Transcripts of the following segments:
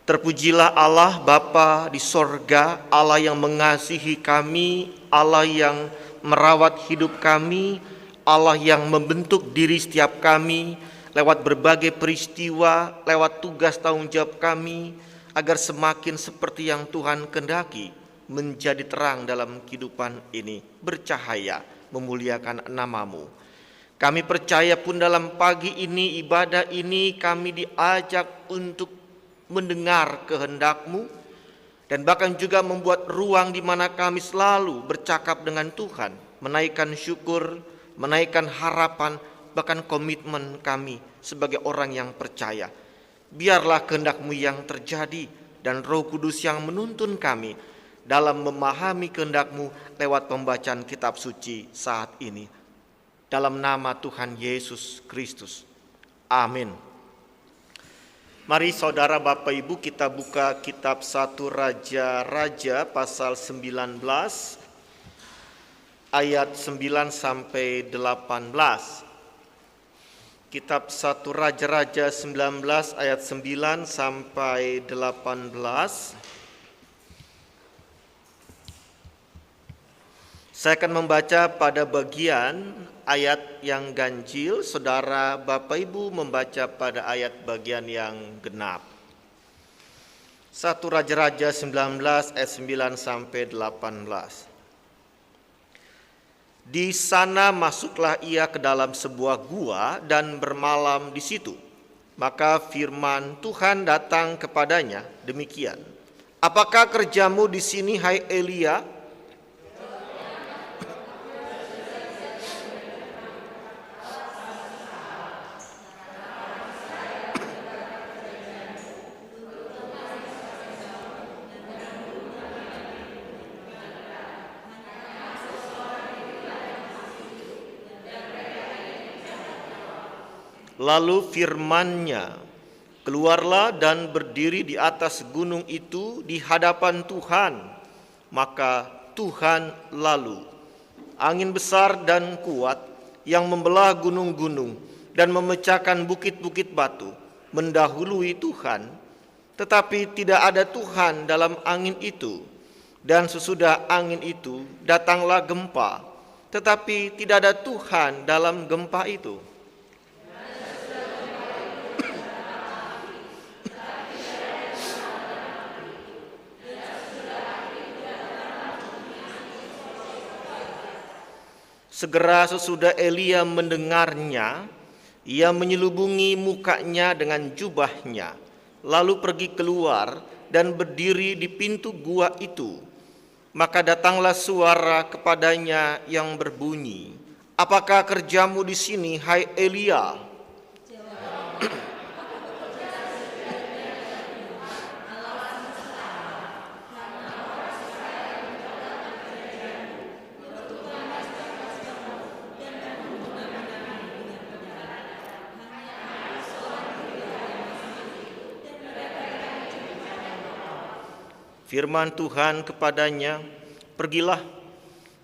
Terpujilah Allah Bapa di sorga, Allah yang mengasihi kami, Allah yang merawat hidup kami, Allah yang membentuk diri setiap kami lewat berbagai peristiwa, lewat tugas tanggung jawab kami, agar semakin seperti yang Tuhan kehendaki, menjadi terang dalam kehidupan ini, bercahaya, memuliakan nama-Mu. Kami percaya pun dalam pagi ini, ibadah ini kami diajak untuk mendengar kehendak-Mu, dan bahkan juga membuat ruang di mana kami selalu bercakap dengan Tuhan, menaikkan syukur, menaikkan harapan, bahkan komitmen kami sebagai orang yang percaya. Biarlah kehendak-Mu yang terjadi, dan Roh Kudus yang menuntun kami dalam memahami kehendak-Mu lewat pembacaan kitab suci saat ini. Dalam nama Tuhan Yesus Kristus. Amin. Mari saudara Bapak Ibu kita buka kitab 1 Raja-Raja pasal 19 ayat 9 sampai 18. Kitab 1 Raja-Raja 19 ayat 9 sampai 18. Saya akan membaca pada bagian ayat yang ganjil, saudara Bapak Ibu membaca pada ayat bagian yang genap. 1 Raja-Raja 19 ayat 9 sampai 18. Di sana masuklah ia ke dalam sebuah gua dan bermalam di situ. Maka firman Tuhan datang kepadanya demikian. Apakah kerjamu di sini, hai Elia? Lalu firman-Nya, keluarlah dan berdiri di atas gunung itu di hadapan Tuhan. Maka Tuhan lalu, angin besar dan kuat yang membelah gunung-gunung dan memecahkan bukit-bukit batu, mendahului Tuhan, tetapi tidak ada Tuhan dalam angin itu. Dan sesudah angin itu datanglah gempa, tetapi tidak ada Tuhan dalam gempa itu. Segera sesudah Elia mendengarnya, ia menyelubungi mukanya dengan jubahnya, lalu pergi keluar dan berdiri di pintu gua itu. Maka datanglah suara kepadanya yang berbunyi, apakah kerjamu di sini, hai Elia? Firman Tuhan kepadanya, pergilah,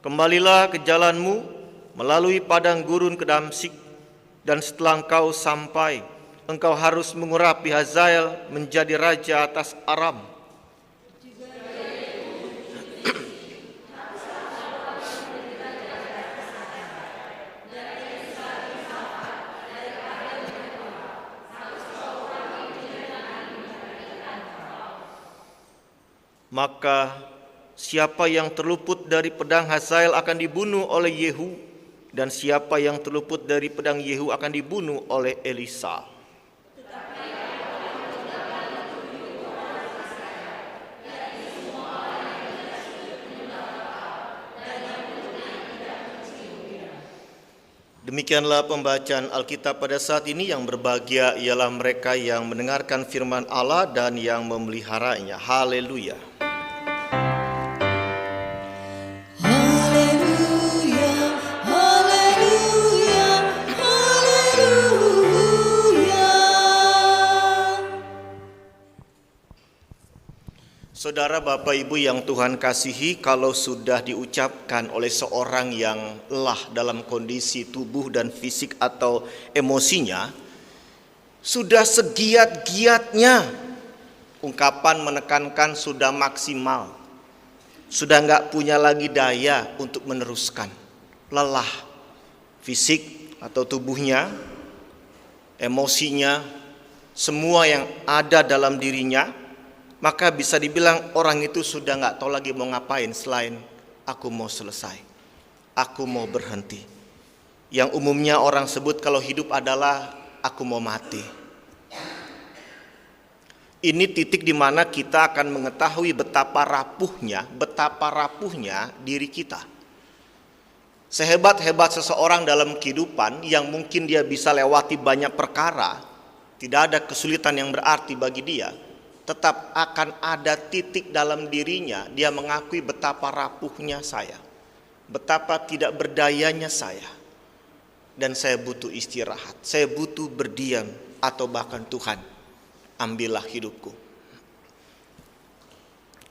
kembalilah ke jalanmu melalui padang gurun ke Damsyik, dan setelah engkau sampai, engkau harus mengurapi Hazael menjadi raja atas Aram. Maka siapa yang terluput dari pedang Hazael akan dibunuh oleh Yehu, dan siapa yang terluput dari pedang Yehu akan dibunuh oleh Elisa. Demikianlah pembacaan Alkitab pada saat ini. Yang berbahagia ialah mereka yang mendengarkan firman Allah dan yang memeliharanya. Haleluya. Saudara Bapak Ibu yang Tuhan kasihi, kalau sudah diucapkan oleh seorang yang lelah dalam kondisi tubuh dan fisik atau emosinya, sudah segiat-giatnya ungkapan menekankan sudah maksimal, sudah nggak punya lagi daya untuk meneruskan, lelah fisik atau tubuhnya, emosinya, semua yang ada dalam dirinya, maka bisa dibilang orang itu sudah nggak tahu lagi mau ngapain selain aku mau selesai, aku mau berhenti. Yang umumnya orang sebut kalau hidup adalah aku mau mati. Ini titik di mana kita akan mengetahui betapa rapuhnya diri kita. Sehebat-hebat seseorang dalam kehidupan yang mungkin dia bisa lewati banyak perkara, tidak ada kesulitan yang berarti bagi dia, tetap akan ada titik dalam dirinya dia mengakui betapa rapuhnya saya, betapa tidak berdayanya saya, dan saya butuh istirahat, saya butuh berdiam, atau bahkan Tuhan, ambillah hidupku.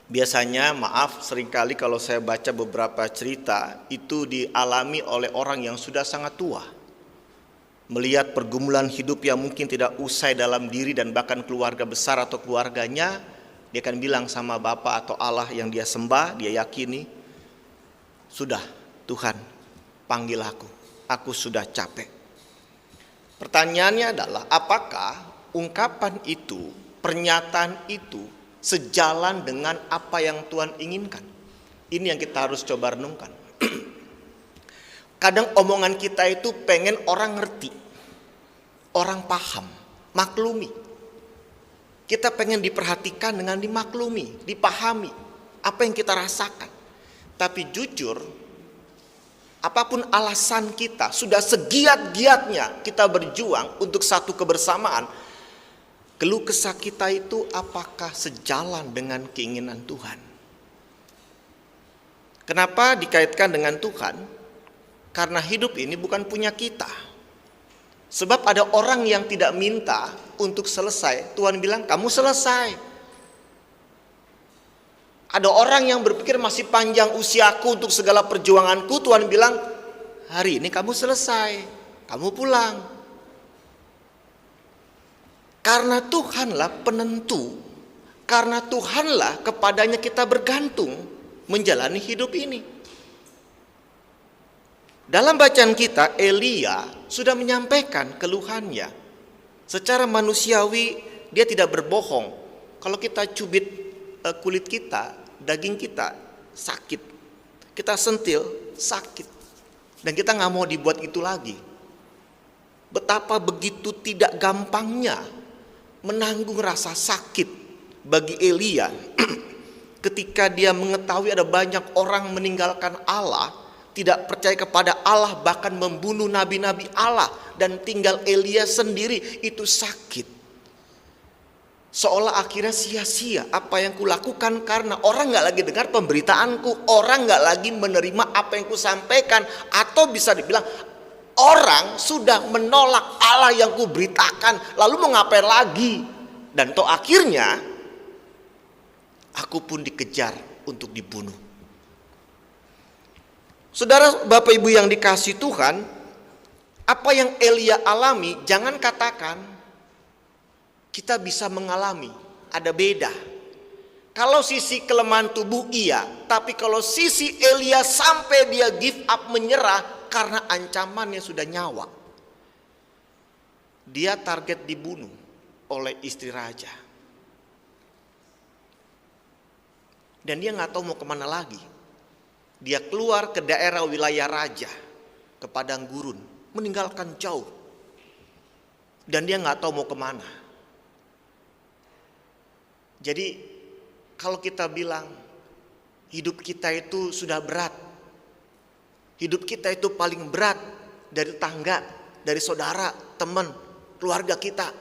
Biasanya, seringkali kalau saya baca beberapa cerita, itu dialami oleh orang yang sudah sangat tua. Melihat pergumulan hidup yang mungkin tidak usai dalam diri dan bahkan keluarga besar atau keluarganya, dia akan bilang sama Bapa atau Allah yang dia sembah, dia yakini, sudah Tuhan, panggil aku sudah capek. Pertanyaannya adalah, apakah ungkapan itu, pernyataan itu sejalan dengan apa yang Tuhan inginkan? Ini yang kita harus coba renungkan. Kadang omongan kita itu pengen orang ngerti, orang paham, maklumi. Kita pengen diperhatikan dengan dimaklumi, dipahami apa yang kita rasakan. Tapi jujur, apapun alasan kita, sudah segiat-giatnya kita berjuang untuk satu kebersamaan, keluh kesah kita itu apakah sejalan dengan keinginan Tuhan? Kenapa dikaitkan dengan Tuhan? Karena hidup ini bukan punya kita. Sebab ada orang yang tidak minta untuk selesai, Tuhan bilang kamu selesai. Ada orang yang berpikir masih panjang usiaku untuk segala perjuanganku, Tuhan bilang hari ini kamu selesai, kamu pulang. Karena Tuhanlah penentu, karena Tuhanlah kepadanya kita bergantung menjalani hidup ini. Dalam bacaan kita, Elia sudah menyampaikan keluhannya. Secara manusiawi dia tidak berbohong. Kalau kita cubit kulit kita, daging kita sakit, kita sentil sakit, dan kita nggak mau dibuat itu lagi. Betapa begitu tidak gampangnya menanggung rasa sakit bagi Elia ketika dia mengetahui ada banyak orang meninggalkan Allah, tidak percaya kepada Allah, bahkan membunuh nabi-nabi Allah, dan tinggal Elia sendiri. Itu sakit. Seolah akhirnya sia-sia apa yang kulakukan, karena orang gak lagi dengar pemberitaanku, orang gak lagi menerima apa yang kusampaikan, atau bisa dibilang orang sudah menolak Allah yang kuberitakan, lalu mau ngapain lagi? Dan toh akhirnya aku pun dikejar untuk dibunuh. Saudara, Bapak Ibu yang dikasihi Tuhan, apa yang Elia alami, jangan katakan kita bisa mengalami, ada beda. Kalau sisi kelemahan tubuh iya, tapi kalau sisi Elia sampai dia give up, menyerah karena ancamannya sudah nyawa. Dia target dibunuh oleh istri raja. Dan dia nggak tahu mau kemana lagi. Dia keluar ke daerah wilayah raja, ke padang gurun, meninggalkan jauh. Dan dia nggak tahu mau kemana. Jadi kalau kita bilang hidup kita itu sudah berat, hidup kita itu paling berat dari tangga, dari saudara, teman, keluarga kita,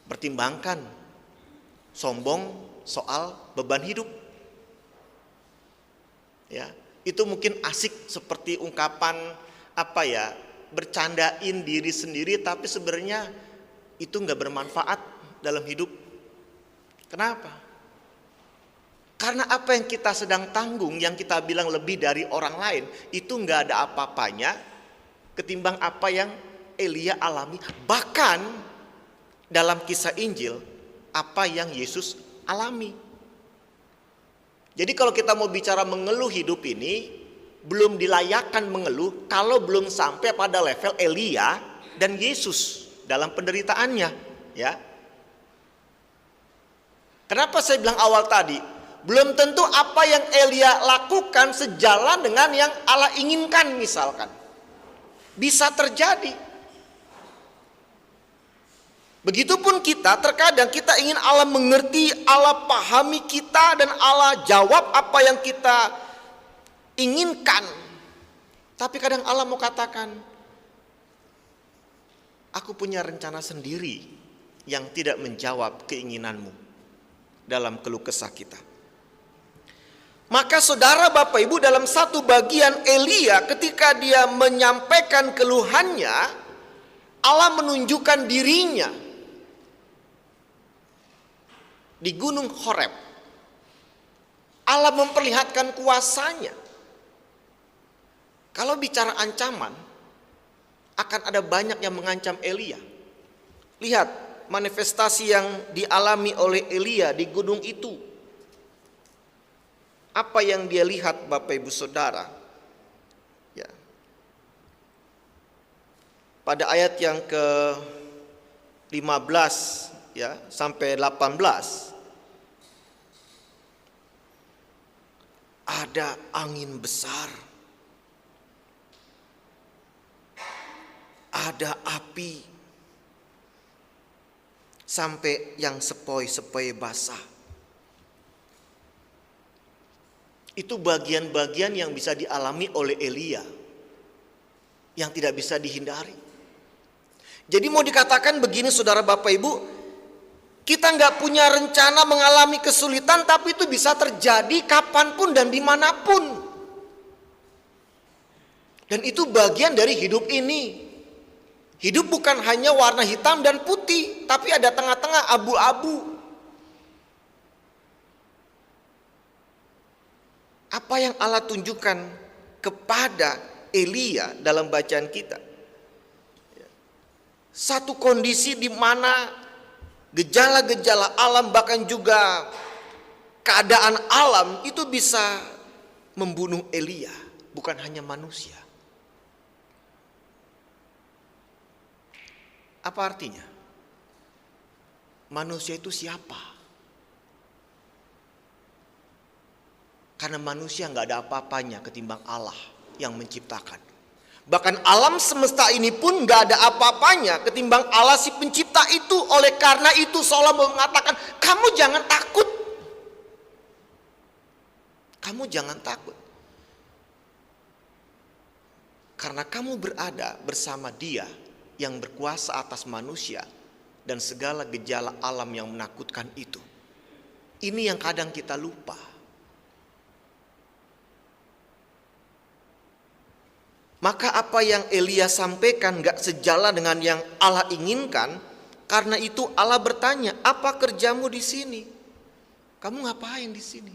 pertimbangkan sombong soal beban hidup. Ya, itu mungkin asik seperti ungkapan bercandain diri sendiri, tapi sebenarnya itu nggak bermanfaat dalam hidup. Kenapa? Karena apa yang kita sedang tanggung, yang kita bilang lebih dari orang lain, itu nggak ada apa-apanya ketimbang apa yang Elia alami. Bahkan dalam kisah Injil apa yang Yesus alami. Jadi kalau kita mau bicara mengeluh hidup ini, belum dilayakkan mengeluh kalau belum sampai pada level Elia dan Yesus dalam penderitaannya, ya. Kenapa saya bilang awal tadi, belum tentu apa yang Elia lakukan sejalan dengan yang Allah inginkan misalkan. Bisa terjadi. Begitupun kita, terkadang kita ingin Allah mengerti, Allah pahami kita, dan Allah jawab apa yang kita inginkan. Tapi kadang Allah mau katakan, aku punya rencana sendiri yang tidak menjawab keinginanmu dalam keluh kesah kita. Maka saudara Bapak Ibu, dalam satu bagian Elia ketika dia menyampaikan keluhannya, Allah menunjukkan dirinya di Gunung Horeb. Allah memperlihatkan kuasanya. Kalau bicara ancaman, akan ada banyak yang mengancam Elia. Lihat manifestasi yang dialami oleh Elia di gunung itu. Apa yang dia lihat Bapak Ibu Saudara? Ya. Pada ayat yang ke-15 ya sampai 18, ada angin besar, ada api, sampai yang sepoi-sepoi basah. Itu bagian-bagian yang bisa dialami oleh Elia, yang tidak bisa dihindari. Jadi mau dikatakan begini saudara Bapak Ibu, kita nggak punya rencana mengalami kesulitan, tapi itu bisa terjadi kapanpun dan dimanapun. Dan itu bagian dari hidup ini. Hidup bukan hanya warna hitam dan putih, tapi ada tengah-tengah abu-abu. Apa yang Allah tunjukkan kepada Elia dalam bacaan kita? Satu kondisi di mana gejala-gejala alam, bahkan juga keadaan alam itu bisa membunuh Elia, bukan hanya manusia. Apa artinya? Manusia itu siapa? Karena manusia nggak ada apa-apanya ketimbang Allah yang menciptakan. Bahkan alam semesta ini pun nggak ada apa-apanya ketimbang Allah si pencipta itu. Oleh karena itu seolah mengatakan, kamu jangan takut. Kamu jangan takut. Karena kamu berada bersama Dia yang berkuasa atas manusia dan segala gejala alam yang menakutkan itu. Ini yang kadang kita lupa. Maka apa yang Elia sampaikan gak sejalan dengan yang Allah inginkan. Karena itu Allah bertanya, apa kerjamu di sini? Kamu ngapain di sini?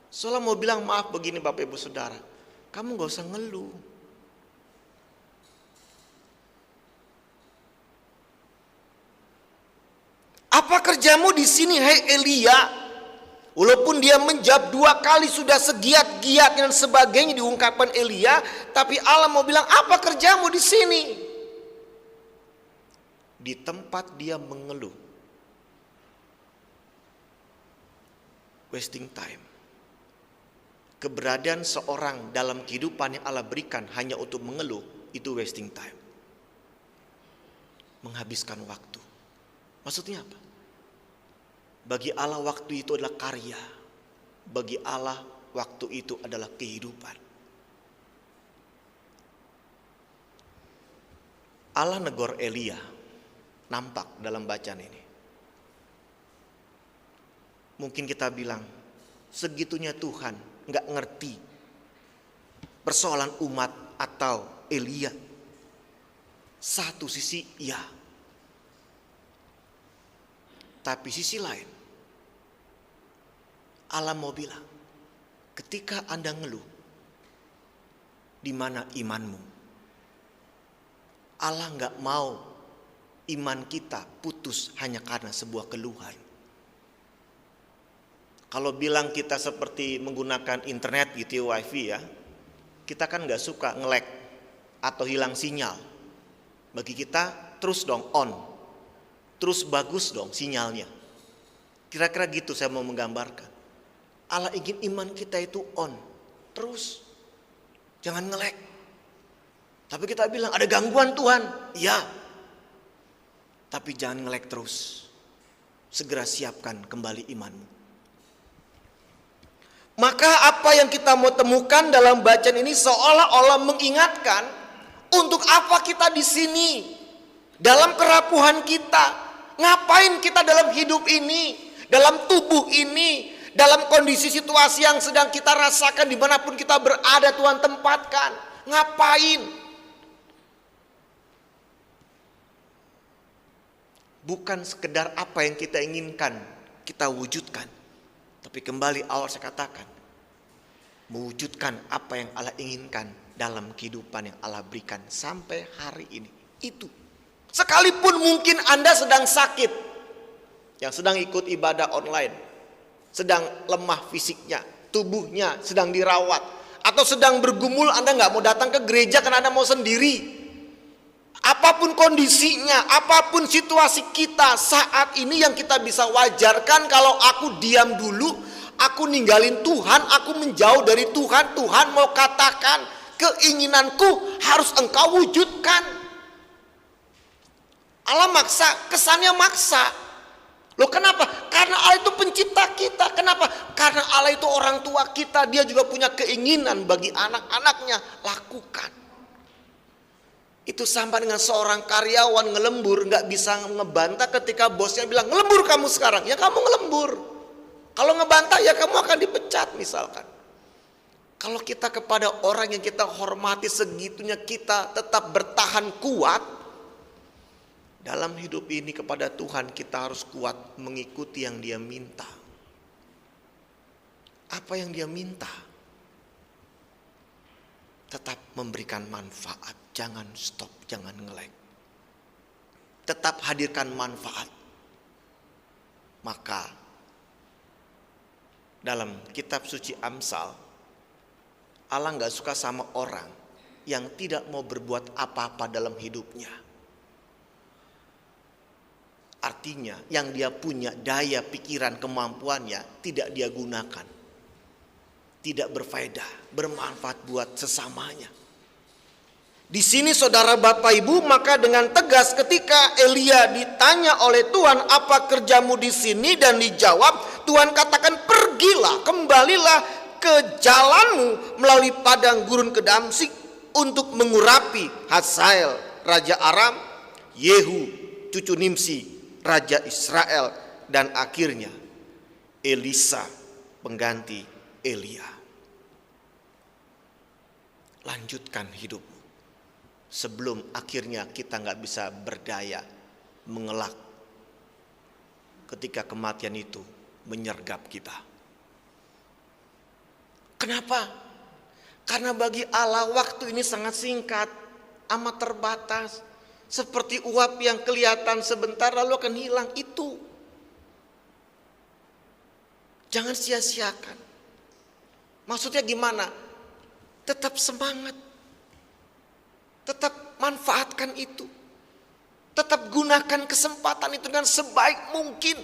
Soalnya mau bilang maaf begini Bapak Ibu Saudara, kamu gak usah ngeluh. Apa kerjamu di sini, hai Elia? Walaupun dia menjawab 2 kali sudah segiat-giat dan sebagainya diungkapkan Elia, tapi Allah mau bilang, apa kerjamu di sini? Di tempat dia mengeluh, wasting time. Keberadaan seorang dalam kehidupan yang Allah berikan hanya untuk mengeluh, itu wasting time. Menghabiskan waktu. Maksudnya apa? Bagi Allah waktu itu adalah karya. Bagi Allah waktu itu adalah kehidupan. Allah negor Elia nampak dalam bacaan ini. Mungkin kita bilang, segitunya Tuhan nggak ngerti persoalan umat atau Elia. Satu sisi ya, tapi sisi lain Allah mau bilang, ketika Anda ngeluh, di mana imanmu? Allah nggak mau iman kita putus hanya karena sebuah keluhan. Kalau bilang kita seperti menggunakan internet gitu ya, wifi ya, kita kan gak suka nge-lag atau hilang sinyal. Bagi kita terus dong on, terus bagus dong sinyalnya. Kira-kira gitu saya mau menggambarkan. Allah ingin iman kita itu on, terus, jangan nge-lag. Tapi kita bilang ada gangguan Tuhan, iya. Tapi jangan nge-lag terus. Segera siapkan kembali imanmu. Maka apa yang kita mau temukan dalam bacaan ini seolah-olah mengingatkan untuk apa kita di sini, dalam kerapuhan kita, ngapain kita dalam hidup ini, dalam tubuh ini, dalam kondisi situasi yang sedang kita rasakan dimanapun kita berada Tuhan tempatkan, ngapain? Bukan sekedar apa yang kita inginkan kita wujudkan. Tapi kembali awal saya katakan, mewujudkan apa yang Allah inginkan dalam kehidupan yang Allah berikan sampai hari ini. Itu. Sekalipun mungkin Anda sedang sakit, yang sedang ikut ibadah online, sedang lemah fisiknya, tubuhnya sedang dirawat, atau sedang bergumul Anda nggak mau datang ke gereja karena Anda mau sendiri. Apapun kondisinya, apapun situasi kita saat ini yang kita bisa wajarkan kalau aku diam dulu, aku ninggalin Tuhan, aku menjauh dari Tuhan, Tuhan mau katakan keinginanku harus engkau wujudkan. Allah maksa, kesannya maksa. Loh kenapa? Karena Allah itu pencipta kita. Kenapa? Karena Allah itu orang tua kita, dia juga punya keinginan bagi anak-anaknya, lakukan. Itu sama dengan seorang karyawan ngelembur, gak bisa ngebantah ketika bosnya bilang ngelembur kamu sekarang, ya kamu ngelembur. Kalau ngebantah ya kamu akan dipecat misalkan. Kalau kita kepada orang yang kita hormati segitunya kita tetap bertahan kuat, dalam hidup ini kepada Tuhan kita harus kuat mengikuti yang Dia minta. Apa yang Dia minta? Tetap memberikan manfaat, jangan stop, jangan nge-lag. Tetap hadirkan manfaat. Maka dalam kitab suci Amsal, Allah gak suka sama orang yang tidak mau berbuat apa-apa dalam hidupnya. Artinya yang dia punya daya pikiran kemampuannya tidak dia gunakan. Tidak berfaedah, bermanfaat buat sesamanya. Di sini saudara Bapak Ibu, maka dengan tegas ketika Elia ditanya oleh Tuhan, apa kerjamu di sini? Dan dijawab, Tuhan katakan, pergilah, kembalilah ke jalanmu melalui padang gurun ke Damsyik untuk mengurapi Hazael, Raja Aram, Yehu, cucu Nimsi, Raja Israel, dan akhirnya Elisa, pengganti Elia. Lanjutkan hidupmu sebelum akhirnya kita gak bisa berdaya mengelak ketika kematian itu menyergap kita. Kenapa? Karena bagi Allah waktu ini sangat singkat, amat terbatas. Seperti uap yang kelihatan sebentar lalu akan hilang. Itu jangan sia-siakan. Maksudnya gimana? Tetap semangat. Tetap manfaatkan itu. Tetap gunakan kesempatan itu dengan sebaik mungkin.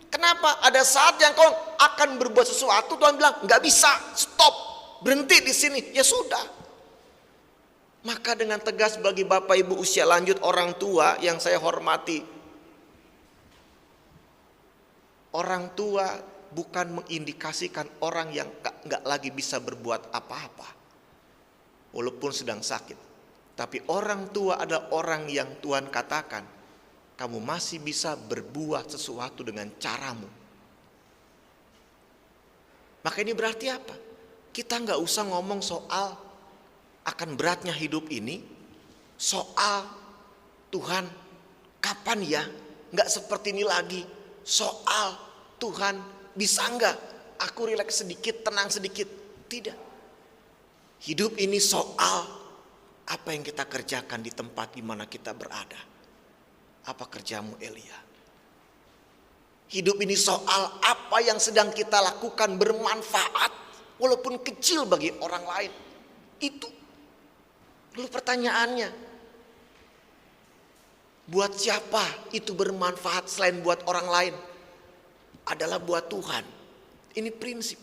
Kenapa? Ada saat yang kau akan berbuat sesuatu, Tuhan bilang nggak bisa, stop, berhenti di sini. Ya sudah. Maka dengan tegas bagi Bapak Ibu usia lanjut, orang tua yang saya hormati, orang tua bukan mengindikasikan orang yang nggak lagi bisa berbuat apa-apa. Walaupun sedang sakit. Tapi orang tua adalah orang yang Tuhan katakan, kamu masih bisa berbuat sesuatu dengan caramu. Maka ini berarti apa? Kita gak usah ngomong soal akan beratnya hidup ini. Soal Tuhan kapan ya gak seperti ini lagi. Soal Tuhan bisa gak aku rileks sedikit, tenang sedikit. Tidak. Hidup ini soal apa yang kita kerjakan di tempat di mana kita berada. Apa kerjamu Elia? Hidup ini soal apa yang sedang kita lakukan bermanfaat walaupun kecil bagi orang lain. Itu. Lalu pertanyaannya, buat siapa itu bermanfaat selain buat orang lain? Adalah buat Tuhan. Ini prinsip.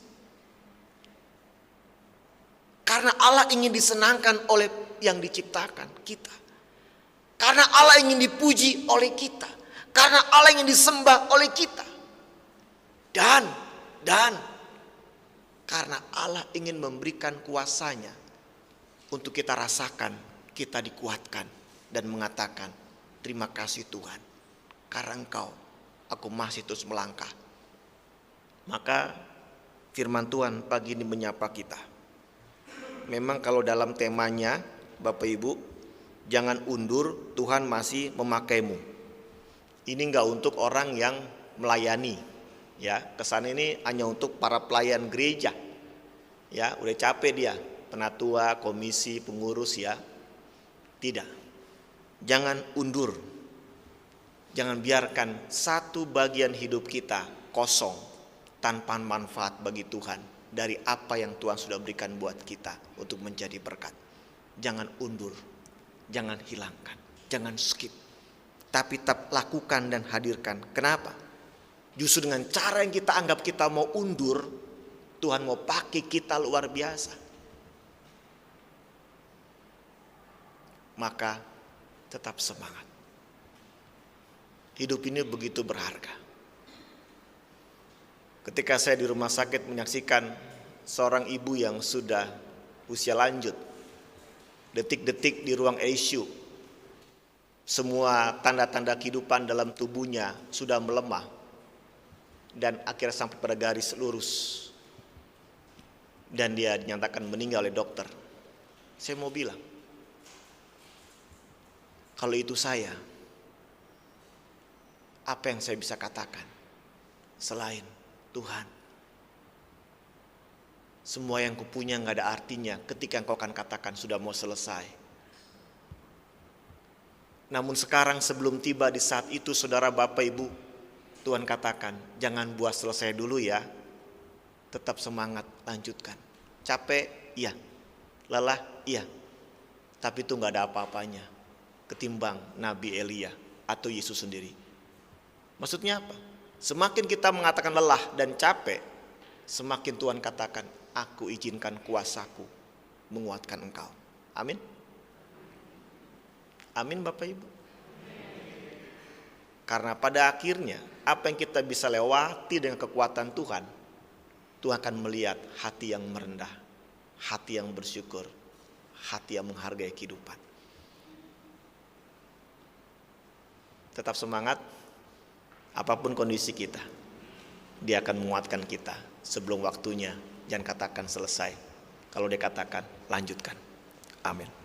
Karena Allah ingin disenangkan oleh yang diciptakan, kita. Karena Allah ingin dipuji oleh kita. Karena Allah ingin disembah oleh kita. Dan karena Allah ingin memberikan kuasanya untuk kita rasakan, kita dikuatkan dan mengatakan, terima kasih Tuhan, karena Engkau, aku masih terus melangkah. Maka firman Tuhan pagi ini menyapa kita. Memang kalau dalam temanya, Bapak Ibu, jangan undur, Tuhan masih memakaimu. Ini enggak untuk orang yang melayani, ya. Kesan ini hanya untuk para pelayan gereja, ya. Udah capek dia, penatua, komisi, pengurus, ya. Tidak. Jangan undur. Jangan biarkan satu bagian hidup kita kosong tanpa manfaat bagi Tuhan dari apa yang Tuhan sudah berikan buat kita untuk menjadi berkat. Jangan undur, jangan hilangkan, jangan skip, tapi tetap lakukan dan hadirkan. Kenapa? Justru dengan cara yang kita anggap kita mau undur, Tuhan mau pakai kita luar biasa. Maka tetap semangat. Hidup ini begitu berharga. Ketika saya di rumah sakit menyaksikan seorang ibu yang sudah usia lanjut, detik-detik di ruang ICU, semua tanda-tanda kehidupan dalam tubuhnya sudah melemah dan akhirnya sampai pada garis lurus dan dia dinyatakan meninggal oleh dokter. Saya mau bilang, kalau itu saya, apa yang saya bisa katakan selain Tuhan, semua yang kupunya gak ada artinya ketika Engkau akan katakan sudah mau selesai. Namun sekarang sebelum tiba di saat itu, saudara, Bapak, Ibu, Tuhan katakan jangan buat selesai dulu ya. Tetap semangat, lanjutkan. Capek? Iya. Lelah? Iya. Tapi itu gak ada apa-apanya ketimbang Nabi Elia atau Yesus sendiri. Maksudnya apa? Semakin kita mengatakan lelah dan capek, semakin Tuhan katakan, aku izinkan kuasaku menguatkan engkau. Amin. Amin Bapak Ibu. Karena pada akhirnya apa yang kita bisa lewati dengan kekuatan Tuhan, Tuhan akan melihat hati yang merendah, hati yang bersyukur, hati yang menghargai kehidupan. Tetap semangat, apapun kondisi kita, Dia akan menguatkan kita. Sebelum waktunya, jangan katakan selesai. Kalau Dia katakan, lanjutkan. Amin.